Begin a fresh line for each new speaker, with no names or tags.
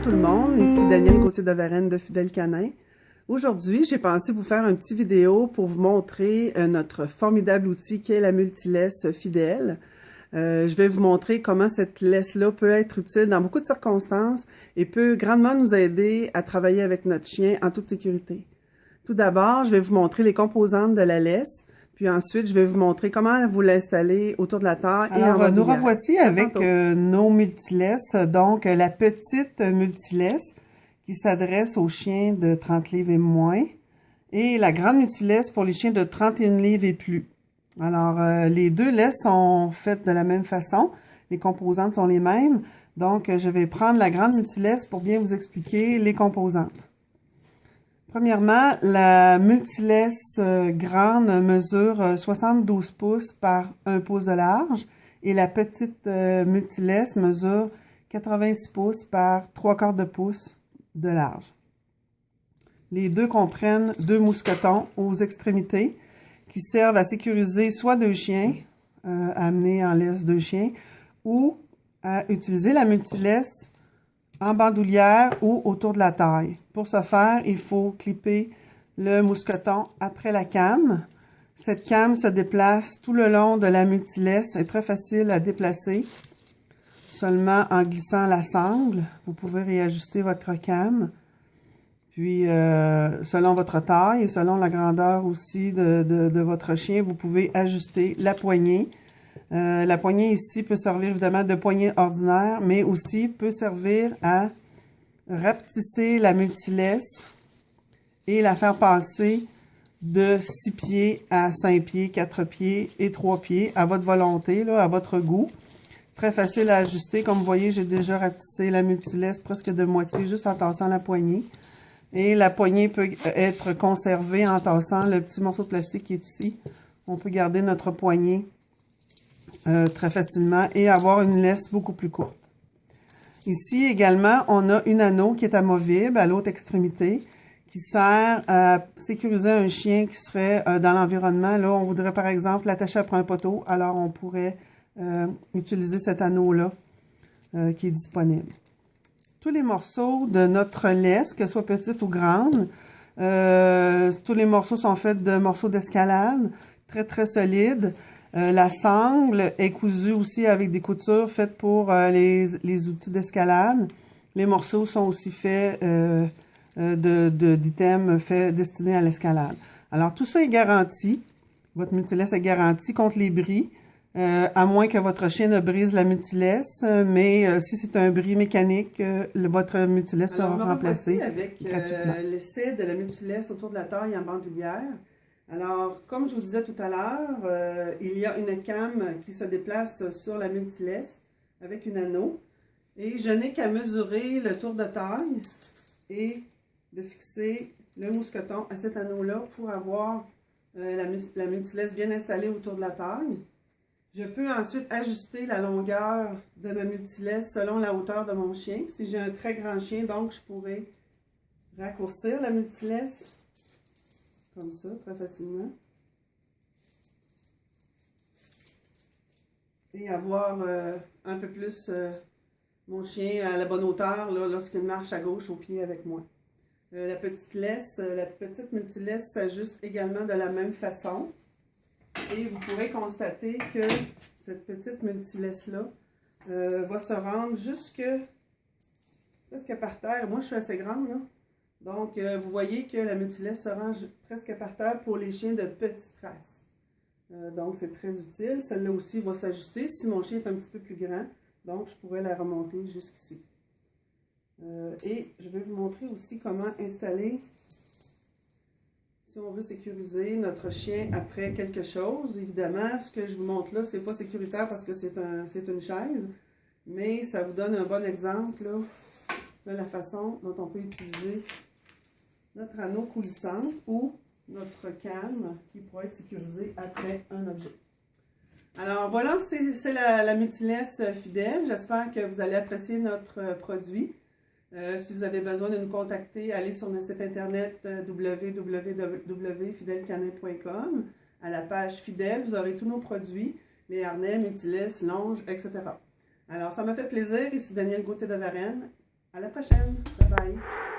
Bonjour tout le monde, ici Danielle Gauthier de Varenne de Fidèle Canin. Aujourd'hui, j'ai pensé vous faire un petit vidéo pour vous montrer notre formidable outil qui est la multilaisse Fidèle. Je vais vous montrer comment cette laisse-là peut être utile dans beaucoup de circonstances et peut grandement nous aider à travailler avec notre chien en toute sécurité. Tout d'abord, je vais vous montrer les composantes de la laisse. Puis ensuite, je vais vous montrer comment vous l'installer autour de la taille et en bandoulière.
Nous revoici avec nos multilaisses. Donc, la petite multilaisse qui s'adresse aux chiens de 30 livres et moins et la grande multilaisse pour les chiens de 31 livres et plus. Alors, les deux laisses sont faites de la même façon. Les composantes sont les mêmes. Donc, je vais prendre la grande multilaisse pour bien vous expliquer les composantes. Premièrement, la multilaisse grande mesure 72 pouces par 1 pouce de large et la petite multilaisse mesure 86 pouces par 3/4 de pouce de large. Les deux comprennent deux mousquetons aux extrémités qui servent à sécuriser soit deux chiens, à amener en laisse deux chiens, ou à utiliser la multilaisse en bandoulière ou autour de la taille. Pour ce faire, il faut clipper le mousqueton après la came. Cette came se déplace tout le long de la multilaisse. C'est très facile à déplacer. Seulement en glissant la sangle, vous pouvez réajuster votre came. Puis, selon votre taille et selon la grandeur aussi de votre chien, vous pouvez ajuster la poignée. La poignée ici peut servir évidemment de poignée ordinaire, mais aussi peut servir à rapetisser la multilaisse et la faire passer de 6 pieds à 5 pieds, 4 pieds et 3 pieds à votre volonté, là, à votre goût. Très facile à ajuster. Comme vous voyez, j'ai déjà rapetissé la multilaisse presque de moitié juste en tassant la poignée. Et la poignée peut être conservée en tassant le petit morceau de plastique qui est ici. On peut garder notre poignée très facilement et avoir une laisse beaucoup plus courte. Ici également, on a une anneau qui est amovible à l'autre extrémité qui sert à sécuriser un chien qui serait dans l'environnement. Là, on voudrait par exemple l'attacher après un poteau, alors on pourrait utiliser cet anneau-là qui est disponible. Tous les morceaux de notre laisse, qu'elle soit petite ou grande, tous les morceaux sont faits de morceaux d'escalade, très très solides. La sangle est cousue aussi avec des coutures faites pour les outils d'escalade. Les morceaux sont aussi faits d'items destinés à l'escalade. Alors, tout ça est garanti. Votre multilaisse est garantie contre les bris, à moins que votre chien ne brise la multilaisse. Mais si c'est un bris mécanique, votre multilaisse sera remplacée gratuitement.
Avec l'essai de la multilaisse autour de la taille en bandoulière. Alors, comme je vous disais tout à l'heure, il y a une came qui se déplace sur la multilaisse avec une anneau. Et je n'ai qu'à mesurer le tour de taille et de fixer le mousqueton à cet anneau-là pour avoir la multilaisse bien installée autour de la taille. Je peux ensuite ajuster la longueur de ma multilaisse selon la hauteur de mon chien. Si j'ai un très grand chien, donc je pourrais raccourcir la multilaisse comme ça, très facilement. Et avoir un peu plus mon chien à la bonne hauteur là, lorsqu'il marche à gauche au pied avec moi. La petite multilaisse s'ajuste également de la même façon. Et vous pourrez constater que cette petite multilaisse-là va se rendre presque par terre. Moi, je suis assez grande, là. Donc, vous voyez que la multilaisse se range presque par terre pour les chiens de petite race. Donc, c'est très utile. Celle-là aussi va s'ajuster si mon chien est un petit peu plus grand. Donc, je pourrais la remonter jusqu'ici. Et je vais vous montrer aussi comment installer, si on veut sécuriser notre chien après quelque chose. Évidemment, ce que je vous montre là, c'est pas sécuritaire parce que c'est une chaise. Mais ça vous donne un bon exemple là, de la façon dont on peut utiliser notre anneau coulissant ou notre came qui pourrait être sécurisé après un objet. Alors voilà, c'est la multilaisse Fidèle. J'espère que vous allez apprécier notre produit. Si vous avez besoin de nous contacter, allez sur notre site internet www.fidelcanin.com. À la page Fidèle, vous aurez tous nos produits, les harnais, multilaisse, longes, etc. Alors, ça m'a fait plaisir. Ici Danielle Gauthier de Varenne. À la prochaine. Bye bye.